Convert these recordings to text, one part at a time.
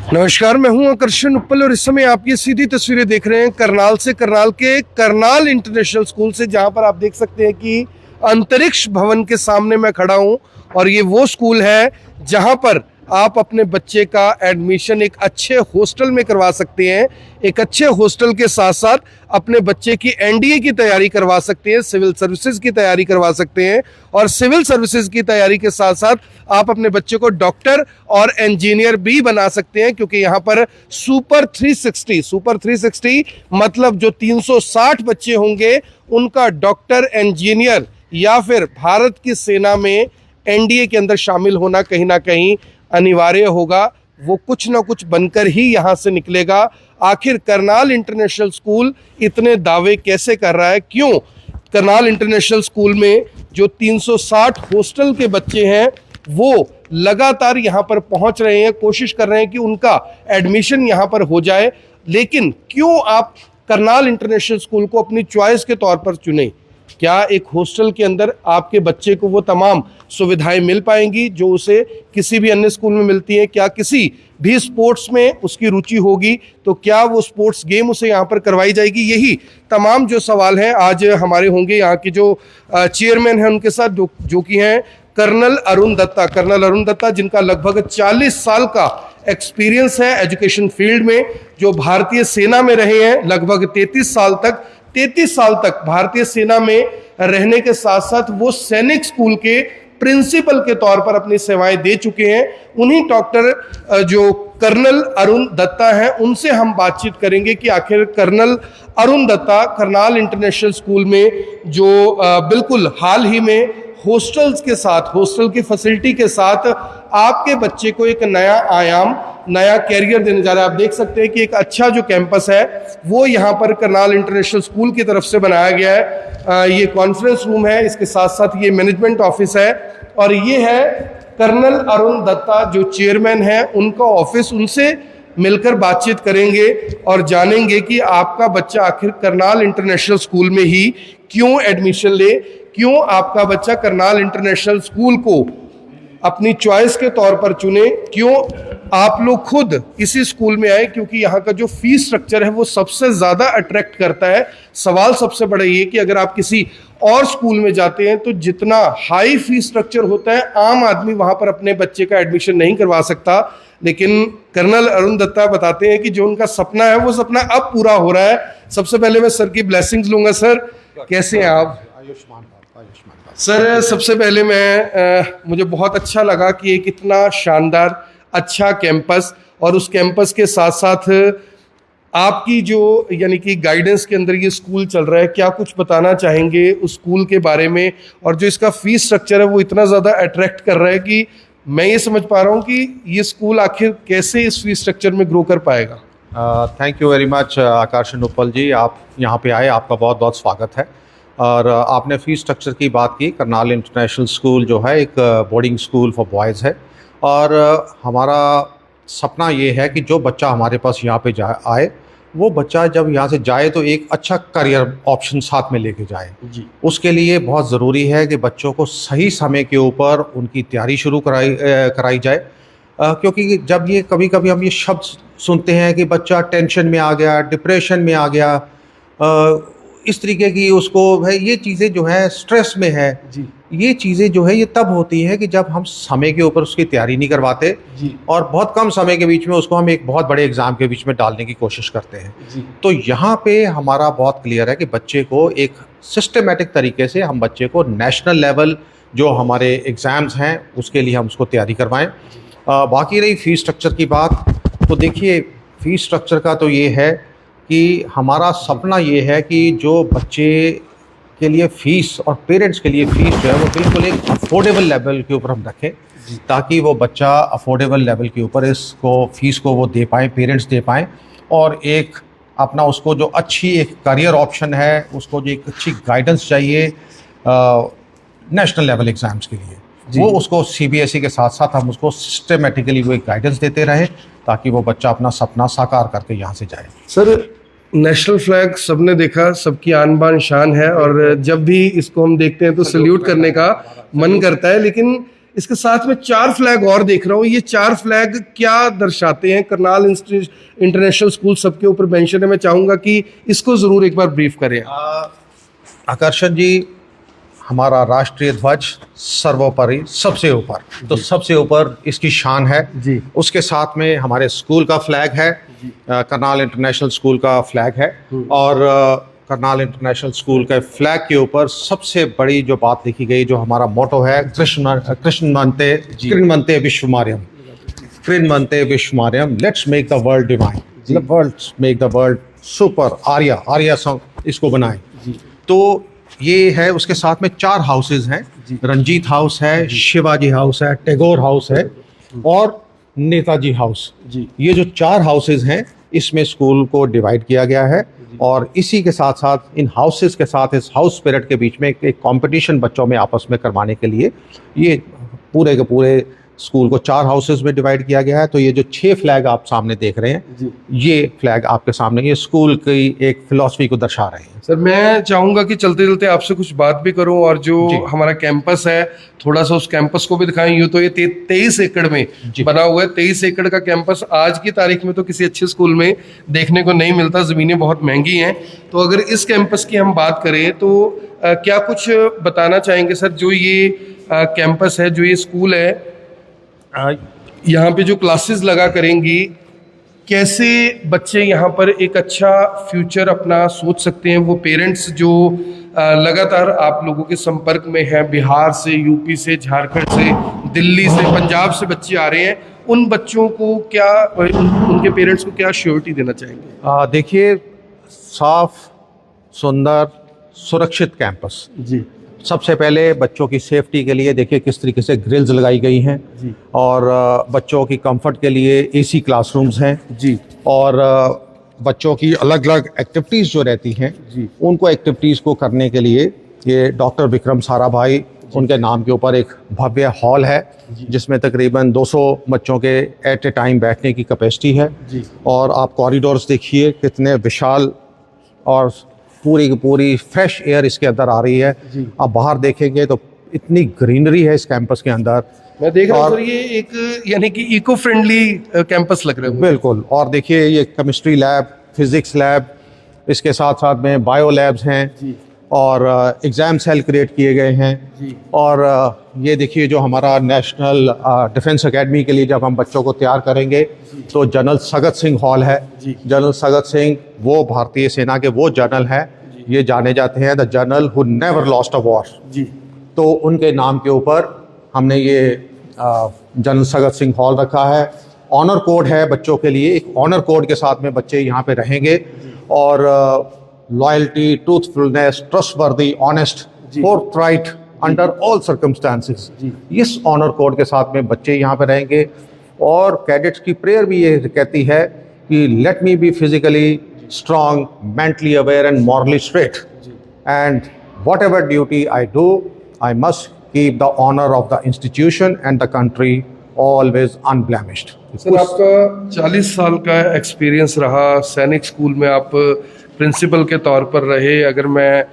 नमस्कार, मैं हूं आकर्षण उपल और इस समय आप ये सीधी तस्वीरें देख रहे हैं करनाल से, करनाल के करनाल इंटरनेशनल स्कूल से, जहां पर आप देख सकते हैं कि अंतरिक्ष भवन के सामने मैं खड़ा हूं। और ये वो स्कूल है जहां पर आप अपने बच्चे का एडमिशन एक अच्छे हॉस्टल में करवा सकते हैं। एक अच्छे हॉस्टल के साथ साथ अपने बच्चे की एनडीए की तैयारी करवा सकते हैं, सिविल सर्विसेज की तैयारी करवा सकते हैं। और सिविल सर्विसेज की तैयारी के साथ साथ आप अपने बच्चे को डॉक्टर और इंजीनियर भी बना सकते हैं, क्योंकि यहाँ पर सुपर 360 मतलब जो 360 बच्चे होंगे उनका डॉक्टर, इंजीनियर या फिर भारत की सेना में एनडीए के अंदर शामिल होना कहीं ना कहीं अनिवार्य होगा। वो कुछ ना कुछ बनकर ही यहाँ से निकलेगा। आखिर करनाल इंटरनेशनल स्कूल इतने दावे कैसे कर रहा है? क्यों करनाल इंटरनेशनल स्कूल में जो 360 हॉस्टल के बच्चे हैं वो लगातार यहाँ पर पहुँच रहे हैं, कोशिश कर रहे हैं कि उनका एडमिशन यहाँ पर हो जाए। लेकिन क्यों आप करनाल इंटरनेशनल स्कूल को अपनी चॉइस के तौर पर चुने? क्या एक हॉस्टल के अंदर आपके बच्चे को वो तमाम सुविधाएं मिल पाएंगी जो उसे किसी भी अन्य स्कूल में मिलती हैं? क्या किसी भी स्पोर्ट्स में उसकी रुचि होगी तो क्या वो स्पोर्ट्स गेम उसे यहाँ पर करवाई जाएगी? यही तमाम जो सवाल हैं आज हमारे होंगे यहाँ के जो चेयरमैन हैं उनके साथ, जो कि हैं कर्नल अरुण दत्ता, जिनका लगभग 40 साल का एक्सपीरियंस है एजुकेशन फील्ड में, जो भारतीय सेना में रहे हैं लगभग 33 साल तक भारतीय सेना में रहने के साथ साथ वो सैनिक स्कूल के प्रिंसिपल के तौर पर अपनी सेवाएं दे चुके हैं। उन्हीं डॉक्टर जो कर्नल अरुण दत्ता हैं उनसे हम बातचीत करेंगे कि आखिर colonel Arun Dutta Karnal international school में जो बिल्कुल हाल ही में हॉस्टल्स के साथ, हॉस्टल की फैसिलिटी के साथ आपके बच्चे को एक नया आयाम, नया कैरियर देने जा रहा है। आप देख सकते हैं कि एक अच्छा जो कैंपस है वो यहाँ पर करनाल इंटरनेशनल स्कूल की तरफ से बनाया गया है। ये कॉन्फ्रेंस रूम है, इसके साथ साथ ये मैनेजमेंट ऑफिस है और ये है कर्नल अरुण दत्ता जो चेयरमैन है उनका ऑफिस। उनसे मिलकर बातचीत करेंगे और जानेंगे कि आपका बच्चा आखिर करनाल इंटरनेशनल स्कूल में ही क्यों एडमिशन ले, क्यों आपका बच्चा करनाल इंटरनेशनल स्कूल को अपनी चॉइस के तौर पर चुने, क्यों आप लोग खुद इसी स्कूल में आए, क्योंकि यहाँ का जो फीस स्ट्रक्चर है वो सबसे ज़्यादा अट्रैक्ट करता है। सवाल सबसे बड़ा ये कि अगर आप किसी और स्कूल में जाते हैं तो जितना हाई फीस स्ट्रक्चर होता है आम आदमी वहाँ पर अपने बच्चे का एडमिशन नहीं करवा सकता। लेकिन कर्नल अरुण दत्ता बताते हैं कि जो उनका सपना है वो सपना अब पूरा हो रहा है। सबसे पहले मैं सर की ब्लेसिंग्स लूँगा। सर कैसे हैं आप? सर सबसे पहले मुझे बहुत अच्छा लगा कि एक इतना शानदार अच्छा कैंपस और उस कैंपस के साथ साथ आपकी जो यानी कि गाइडेंस के अंदर ये स्कूल चल रहा है। क्या कुछ बताना चाहेंगे उस स्कूल के बारे में? और जो इसका फीस स्ट्रक्चर है वो इतना ज़्यादा अट्रैक्ट कर रहा है कि मैं ये समझ पा रहा हूँ कि ये स्कूल आखिर कैसे इस फीस स्ट्रक्चर में ग्रो कर पाएगा। थैंक यू वेरी मच आकर्षण उपल जी, आप यहाँ पे आए, आपका बहुत बहुत स्वागत है। और आपने फ़ीस स्ट्रक्चर की बात की। करनाल इंटरनेशनल स्कूल जो है एक बोर्डिंग स्कूल फॉर बॉयज़ है और हमारा सपना ये है कि जो बच्चा हमारे पास यहाँ पे आए वो बच्चा जब यहाँ से जाए तो एक अच्छा करियर ऑप्शन साथ में लेके जाए जी। उसके लिए बहुत ज़रूरी है कि बच्चों को सही समय के ऊपर उनकी तैयारी शुरू कराई जाए, क्योंकि जब ये कभी कभी हम ये शब्द सुनते हैं कि बच्चा टेंशन में आ गया, डिप्रेशन में आ गया, इस तरीके की उसको है, ये चीज़ें जो है स्ट्रेस में है जी। ये चीज़ें जो है ये तब होती हैं कि जब हम समय के ऊपर उसकी तैयारी नहीं करवाते जी। और बहुत कम समय के बीच में उसको हम एक बहुत बड़े एग्ज़ाम के बीच में डालने की कोशिश करते हैं जी। तो यहाँ पे हमारा बहुत क्लियर है कि बच्चे को एक सिस्टमेटिक तरीके से हम बच्चे को नेशनल लेवल जो हमारे एग्ज़ाम्स हैं उसके लिए हम उसको तैयारी करवाएँ। बाकी रही फ़ीस स्ट्रक्चर की बात, तो देखिए फ़ीस स्ट्रक्चर का तो ये है कि हमारा सपना ये है कि जो बच्चे के लिए फ़ीस और पेरेंट्स के लिए फ़ीस जो है वो बिल्कुल एक अफोर्डेबल लेवल के ऊपर हम रखें, ताकि वो बच्चा अफोर्डेबल लेवल के ऊपर इसको फ़ीस को वो दे पाएँ, पेरेंट्स दे पाएँ, और एक अपना उसको जो अच्छी एक करियर ऑप्शन है उसको जो एक अच्छी गाइडेंस चाहिए नेशनल लेवल एग्ज़ाम्स के लिए, वो उसको सीबीएसई के साथ साथ हम उसको सिस्टमेटिकली वो एक गाइडेंस देते रहें ताकि वो बच्चा अपना सपना साकार करके यहाँ से जाए। सर नेशनल फ्लैग सबने देखा, सबकी आन बान शान है और जब भी इसको हम देखते हैं तो सैल्यूट करने का मन करता है। लेकिन इसके साथ में 4 फ्लैग और देख रहा हूँ, ये 4 फ्लैग क्या दर्शाते हैं? करनाल इंटरनेशनल स्कूल सबके ऊपर मेंशन है, मैं चाहूंगा कि इसको जरूर एक बार ब्रीफ करें। आकर्षण जी, हमारा राष्ट्रीय ध्वज सर्वोपरि सबसे ऊपर, तो सबसे ऊपर इसकी शान है जी। उसके साथ में हमारे स्कूल का फ्लैग है, करनाल इंटरनेशनल स्कूल का फ्लैग है। और करनाल इंटरनेशनल स्कूल के फ्लैग के ऊपर सबसे बड़ी जो बात लिखी गई, जो हमारा मोटो है, कृण्वन्ते विश्वमार्यम, कृण्वन्ते विश्वमार्यम, let's make the world divine, world make the world super, Arya song इसको बनाएं। तो ये है, उसके साथ में 4 हाउसेज हैं, रंजीत हाउस है, शिवाजी हाउस है, टैगोर हाउस है और नेताजी हाउस। ये जो 4 हाउसेज हैं, इसमें स्कूल को डिवाइड किया गया है। और इसी के साथ साथ इन हाउसेज के साथ इस हाउस स्पिरिट के बीच में एक कंपटीशन बच्चों में आपस में करवाने के लिए ये पूरे के पूरे स्कूल को 4 हाउसेज में डिवाइड किया गया है। तो ये जो 6 फ्लैग आप सामने देख रहे हैं, ये फ्लैग आपके सामने ये स्कूल की एक फिलॉसफी को दर्शा रहे हैं। सर, मैं चाहूंगा कि चलते चलते आपसे कुछ बात भी करूं, और जो हमारा कैंपस है थोड़ा सा उस कैंपस को भी दिखाएं। यूँ तो ये 23 एकड़ में बना हुआ है। 23 एकड़ का कैंपस आज की तारीख में तो किसी अच्छे स्कूल में देखने को नहीं मिलता, जमीनें बहुत महंगी हैं। तो अगर इस कैंपस की हम बात करें तो क्या कुछ बताना चाहेंगे सर? जो ये कैंपस है, जो ये स्कूल है, यहाँ पे जो क्लासेस लगा करेंगी, कैसे बच्चे यहाँ पर एक अच्छा फ्यूचर अपना सोच सकते हैं? वो पेरेंट्स जो लगातार आप लोगों के संपर्क में हैं, बिहार से, यूपी से, झारखंड से, दिल्ली से, पंजाब से बच्चे आ रहे हैं, उन बच्चों को क्या, उनके पेरेंट्स को क्या श्योरिटी देना चाहेंगे? देखिए, साफ, सुंदर, सुरक्षित कैंपस। जी। सबसे पहले बच्चों की सेफ्टी के लिए देखिए किस तरीके से ग्रिल्स लगाई गई हैं जी। और बच्चों की कंफर्ट के लिए एसी क्लासरूम्स हैं जी। और बच्चों की अलग अलग एक्टिविटीज़ जो रहती हैं जी। उनको एक्टिविटीज़ को करने के लिए ये डॉक्टर विक्रम साराभाई उनके नाम के ऊपर एक भव्य हॉल है जिसमें तकरीबन 200 बच्चों के एट ए टाइम बैठने की कैपेसिटी है। जी। और आप कॉरिडोर्स देखिए कितने विशाल, और पूरी की पूरी फ्रेश एयर इसके अंदर आ रही है। आप बाहर देखेंगे तो इतनी ग्रीनरी है इस कैंपस के अंदर। मैं देख रहा हूँ सर, ये एक यानी कि इको फ्रेंडली कैंपस लग रहा है। बिल्कुल। और देखिए ये केमिस्ट्री लैब, फिजिक्स लैब, इसके साथ साथ में बायो लैब्स हैं और एग्ज़ाम सेल क्रिएट किए गए हैं। और ये देखिए जो हमारा नेशनल डिफेंस एकेडमी के लिए जब हम बच्चों को तैयार करेंगे तो जनरल सगत सिंह हॉल है। जनरल सगत सिंह वो भारतीय सेना के वो जनरल हैं, ये जाने जाते हैं the general who never lost a war. तो उनके नाम के ऊपर हमने ये जनरल सगत सिंह हॉल रखा है। ऑनर कोड है बच्चों के लिए, एक ऑनर कोड के साथ में बच्चे यहाँ पे रहेंगे और loyalty, truthfulness, trustworthy, honest, forthright under all circumstances, इस ऑनर कोड के साथ में बच्चे यहाँ पे रहेंगे। और कैडेट्स की प्रेयर भी ये कहती है कि let me be physically strong, mentally aware and morally straight, and whatever duty I do I must keep the honour of the institution and the country always unblemished. Sir, आपका 40 साल का experience रहा, सैनिक school में आप principal के तौर पर रहे। अगर मैं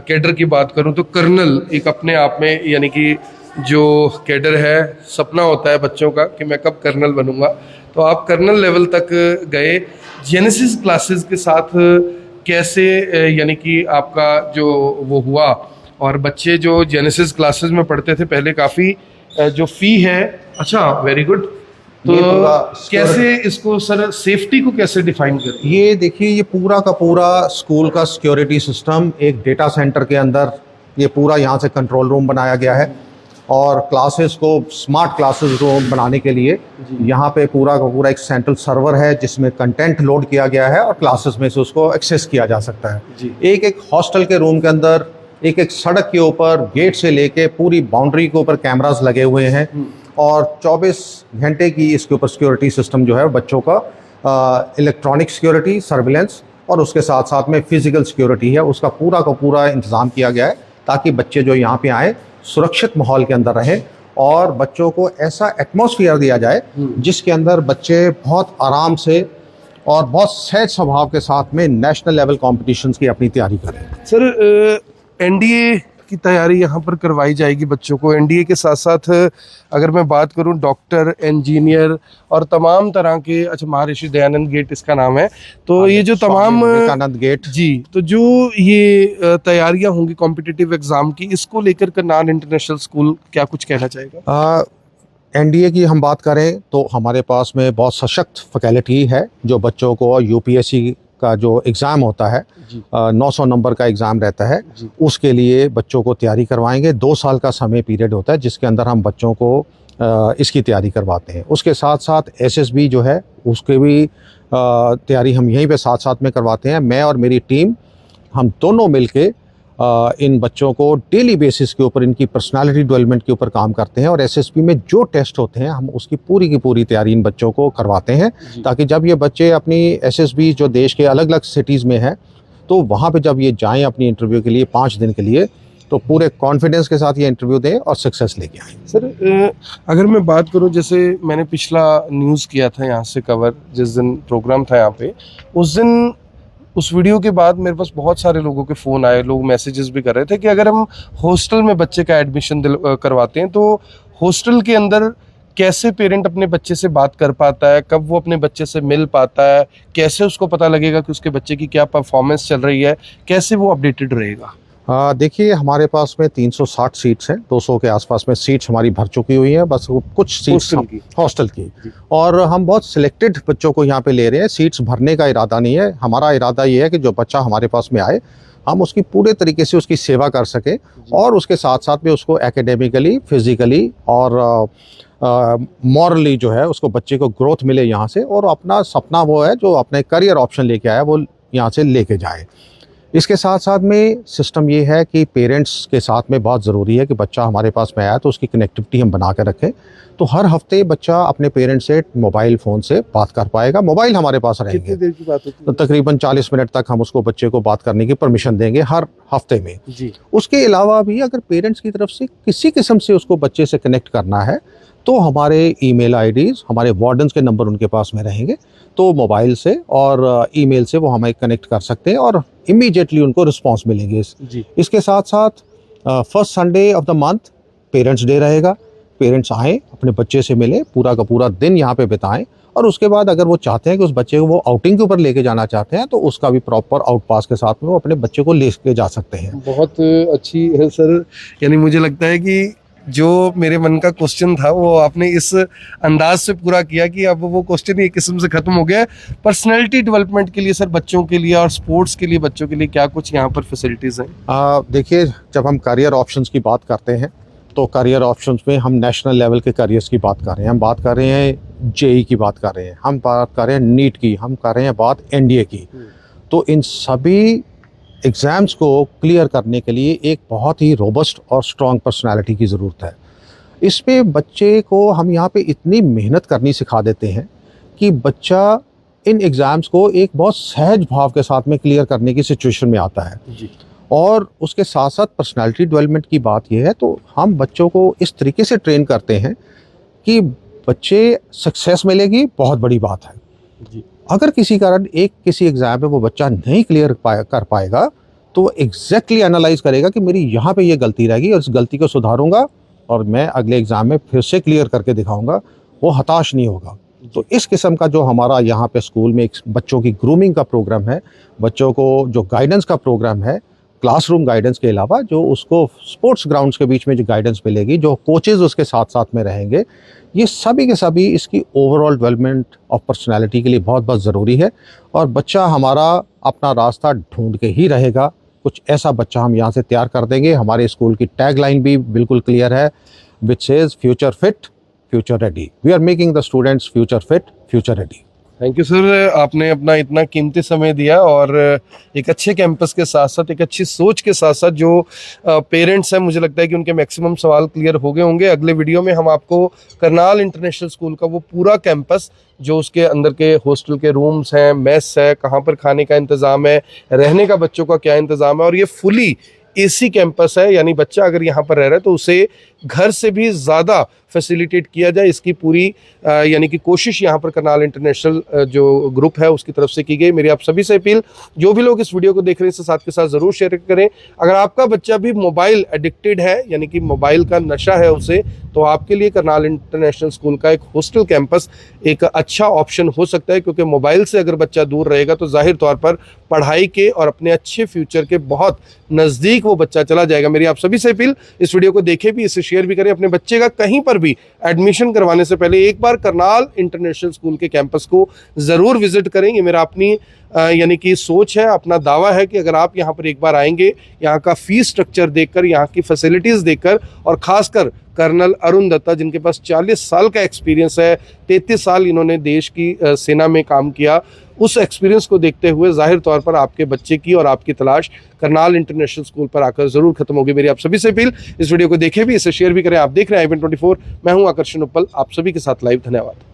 कैडर की बात करूं तो कर्नल एक अपने आप में, यानी कि जो कैडर है, सपना होता है बच्चों का कि मैं कब कर्नल बनूंगा, तो आप कर्नल लेवल तक गए। जेनेसिस क्लासेस के साथ कैसे, यानी कि आपका जो वो हुआ, और बच्चे जो जेनेसिस क्लासेस में पढ़ते थे पहले काफ़ी जो फ़ी है, अच्छा, वेरी गुड। तो कैसे इसको सर, सेफ्टी को कैसे डिफाइन करें? ये देखिए, ये पूरा का पूरा स्कूल का सिक्योरिटी सिस्टम एक डेटा सेंटर के अंदर, ये पूरा यहाँ से कंट्रोल रूम बनाया गया है। और क्लासेस को स्मार्ट क्लासेस रूम बनाने के लिए यहाँ पे पूरा का पूरा एक सेंट्रल सर्वर है जिसमें कंटेंट लोड किया गया है और क्लासेस में से उसको एक्सेस किया जा सकता है। एक एक हॉस्टल के रूम के अंदर, एक एक सड़क के ऊपर, गेट से लेके पूरी बाउंड्री के ऊपर कैमरास लगे हुए हैं और 24 घंटे की इसके ऊपर सिक्योरिटी सिस्टम जो है बच्चों का, इलेक्ट्रॉनिक सिक्योरिटी, सर्विलेंस और उसके साथ साथ में फिजिकल सिक्योरिटी है, उसका पूरा का पूरा इंतज़ाम किया गया है ताकि बच्चे जो यहाँ पे आए सुरक्षित माहौल के अंदर रहें और बच्चों को ऐसा एटमॉस्फेयर दिया जाए जिसके अंदर बच्चे बहुत आराम से और बहुत सहज स्वभाव के साथ में नेशनल लेवल कॉम्पिटिशन्स की अपनी तैयारी करें। सर, एनडीए की तैयारी यहाँ पर करवाई जाएगी बच्चों को? एनडीए के साथ साथ अगर मैं बात करूँ डॉक्टर, इंजीनियर और तमाम तरह के, अच्छा महर्षि दयानंद गेट इसका नाम है, तो ये जो तमाम विवेकानंद गेट जी, तो जो ये तैयारियां होंगी कॉम्पिटिटिव एग्जाम की, इसको लेकर करनाल इंटरनेशनल स्कूल क्या कुछ कहना चाहेगा? एनडीए की हम बात करें तो हमारे पास में बहुत सशक्त फैकल्टी है जो बच्चों को यूपीएससी का जो एग्ज़ाम होता है 900 नंबर का एग्ज़ाम रहता है, उसके लिए बच्चों को तैयारी करवाएंगे। 2 साल का समय पीरियड होता है जिसके अंदर हम बच्चों को इसकी तैयारी करवाते हैं। उसके साथ साथ एसएसबी जो है उसके भी तैयारी हम यहीं पे साथ साथ में करवाते हैं। मैं और मेरी टीम हम दोनों मिलके इन बच्चों को डेली बेसिस के ऊपर इनकी पर्सनालिटी डेवलपमेंट के ऊपर काम करते हैं और एसएसबी में जो टेस्ट होते हैं हम उसकी पूरी की पूरी तैयारी इन बच्चों को करवाते हैं, ताकि जब ये बच्चे अपनी एसएसबी जो देश के अलग अलग सिटीज़ में है तो वहाँ पे जब ये जाएं अपनी इंटरव्यू के लिए 5 दिन के लिए, तो पूरे कॉन्फिडेंस के साथ ये इंटरव्यू दें और सक्सेस लेके आएँ। सर अगर मैं बात करूं, जैसे मैंने पिछला न्यूज़ किया था यहाँ से कवर, जिस दिन प्रोग्राम था यहाँ पे, उस दिन उस वीडियो के बाद मेरे पास बहुत सारे लोगों के फ़ोन आए, लोग मैसेजेस भी कर रहे थे कि अगर हम हॉस्टल में बच्चे का एडमिशन करवाते हैं तो हॉस्टल के अंदर कैसे पेरेंट अपने बच्चे से बात कर पाता है, कब वो अपने बच्चे से मिल पाता है, कैसे उसको पता लगेगा कि उसके बच्चे की क्या परफॉर्मेंस चल रही है, कैसे वो अपडेटेड रहेगा? देखिए हमारे पास में 360 सीट्स हैं, 200 के आसपास में सीट्स हमारी भर चुकी हुई हैं, बस वो कुछ सीट्स हॉस्टल की और हम बहुत सिलेक्टेड बच्चों को यहाँ पे ले रहे हैं। सीट्स भरने का इरादा नहीं है, हमारा इरादा ये है कि जो बच्चा हमारे पास में आए हम उसकी पूरे तरीके से उसकी सेवा कर सकें और उसके साथ साथ में उसको एकेडमिकली, फिजिकली और मॉरली जो है उसको बच्चे को ग्रोथ मिले यहाँ से, और अपना सपना वो है जो अपने करियर ऑप्शन लेके आया वो यहाँ से लेके जाए। इसके साथ साथ में सिस्टम ये है कि पेरेंट्स के साथ में बहुत ज़रूरी है कि बच्चा हमारे पास में आया तो उसकी कनेक्टिविटी हम बना के रखें। तो हर हफ्ते बच्चा अपने पेरेंट्स से मोबाइल फ़ोन से बात कर पाएगा, मोबाइल हमारे पास रहेंगे। कितनी देर की बात होती है? तो तकरीबन 40 मिनट तक हम उसको बच्चे को बात करने की परमिशन देंगे हर हफ्ते में जी। उसके अलावा भी अगर पेरेंट्स की तरफ से किसी किस्म से उसको बच्चे से कनेक्ट करना है तो हमारे ईमेल आईडीज़, हमारे वार्डन्स के नंबर उनके पास में रहेंगे, तो मोबाइल से और ईमेल से वो हमें कनेक्ट कर सकते हैं और इमीडिएटली उनको रिस्पांस मिलेंगे। इसके साथ साथ first Sunday off the month parents day रहेगा। पेरेंट्स आएँ, अपने बच्चे से मिलें, पूरा का पूरा दिन यहाँ पे बिताएं और उसके बाद अगर वो चाहते हैं कि उस बच्चे को वो आउटिंग के ऊपर लेके जाना चाहते हैं तो उसका भी प्रॉपर आउट पास के साथ में वो अपने बच्चे को लेके जा सकते हैं। बहुत अच्छी है सर, यानी मुझे लगता है कि जो मेरे मन का क्वेश्चन था वो आपने इस अंदाज से पूरा किया कि अब वो क्वेश्चन एक किस्म से खत्म हो गया। पर्सनैलिटी डेवलपमेंट के लिए सर बच्चों के लिए और स्पोर्ट्स के लिए बच्चों के लिए क्या कुछ यहाँ पर फैसिलिटीज़ हैं? देखिए जब हम करियर ऑप्शंस की बात करते हैं तो करियर ऑप्शंस में हम नेशनल लेवल के करियर्स की बात कर रहे हैं, हम बात कर रहे हैं जेई की बात कर रहे हैं, हम बात कर रहे हैं नीट की, हम कर रहे हैं बात एनडीए की। तो इन सभी एग्ज़ाम्स को क्लियर करने के लिए एक बहुत ही रोबस्ट और स्ट्रॉन्ग पर्सनालिटी की ज़रूरत है। इसमें बच्चे को हम यहाँ पे इतनी मेहनत करनी सिखा देते हैं कि बच्चा इन एग्ज़ाम्स को एक बहुत सहज भाव के साथ में क्लियर करने की सिचुएशन में आता है जी। और उसके साथ साथ पर्सनालिटी डेवलपमेंट की बात यह है तो हम बच्चों को इस तरीके से ट्रेन करते हैं कि बच्चे सक्सेस मिलेगी, बहुत बड़ी बात है जी। अगर किसी कारण किसी एग्ज़ाम में वो बच्चा नहीं क्लियर कर पाएगा तो एग्जैक्टली एनालाइज करेगा कि मेरी यहाँ पे ये गलती रहेगी और इस गलती को सुधारूंगा और मैं अगले एग्ज़ाम में फिर से क्लियर करके दिखाऊंगा, वो हताश नहीं होगा। तो इस किस्म का जो हमारा यहाँ पे स्कूल में एक बच्चों की ग्रूमिंग का प्रोग्राम है, बच्चों को जो गाइडेंस का प्रोग्राम है, क्लासरूम गाइडेंस के अलावा जो उसको स्पोर्ट्स ग्राउंड्स के बीच में जो गाइडेंस मिलेगी, जो कोचेज़ उसके साथ साथ में रहेंगे, ये सभी के सभी इसकी ओवरऑल डेवलपमेंट ऑफ पर्सनालिटी के लिए बहुत बहुत ज़रूरी है। और बच्चा हमारा अपना रास्ता ढूंढ के ही रहेगा, कुछ ऐसा बच्चा हम यहाँ से तैयार कर देंगे। हमारे स्कूल की टैगलाइन भी बिल्कुल क्लियर है, which says future fit future ready. We are making the students future fit future ready. Thank you sir, आपने अपना इतना कीमती समय दिया और एक अच्छे कैंपस के साथ साथ एक अच्छी सोच के साथ साथ जो पेरेंट्स हैं, मुझे लगता है कि उनके मैक्सिमम सवाल क्लियर हो गए होंगे। अगले वीडियो में हम आपको करनाल इंटरनेशनल स्कूल का वो पूरा कैंपस, जो उसके अंदर के हॉस्टल के रूम्स हैं, मेस है, कहाँ पर खाने का इंतज़ाम है, रहने का बच्चों का क्या इंतज़ाम है, और ये फुली एसी कैंपस है, यानी बच्चा अगर यहाँ पर रह रहा है तो उसे घर से भी ज़्यादा फैसिलिटेट किया जाए, इसकी पूरी यानी कि कोशिश यहाँ पर करनाल इंटरनेशनल जो ग्रुप है उसकी तरफ से की गई। मेरी आप सभी से अपील, जो भी लोग इस वीडियो को देख रहे हैं इसे साथ के साथ ज़रूर शेयर करें। अगर आपका बच्चा भी मोबाइल एडिक्टेड है, यानी कि मोबाइल का नशा है उसे, तो आपके लिए करनाल इंटरनेशनल स्कूल का एक हॉस्टल कैंपस एक अच्छा ऑप्शन हो सकता है, क्योंकि मोबाइल से अगर बच्चा दूर रहेगा तो जाहिर तौर पर पढ़ाई के और अपने अच्छे फ्यूचर के बहुत नज़दीक वो बच्चा चला जाएगा। मेरी आप सभी से अपील, इस वीडियो को देखें भी, इसे शेयर भी करें। अपने बच्चे का कहीं पर भी एडमिशन करवाने से पहले एक बार करनाल इंटरनेशनल स्कूल के कैंपस को ज़रूर विजिट करें। ये मेरा अपनी यानी कि सोच है, अपना दावा है कि अगर आप यहाँ पर एक बार आएंगे, यहाँ का फीस स्ट्रक्चर देखकर, यहाँ की फैसिलिटीज़ देखकर, और ख़ासकर कर्नल अरुण दत्ता जिनके पास 40 साल का एक्सपीरियंस है, 33 साल इन्होंने देश की सेना में काम किया, उस एक्सपीरियंस को देखते हुए जाहिर तौर पर आपके बच्चे की और आपकी तलाश करनाल इंटरनेशनल स्कूल पर आकर ज़रूर खत्म होगी। मेरी आप सभी से अपील, इस वीडियो को देखें भी, इसे शेयर भी करें। आप देख रहे हैं i24, मैं हूं आकर्षण उपल, आप सभी के साथ लाइव। धन्यवाद।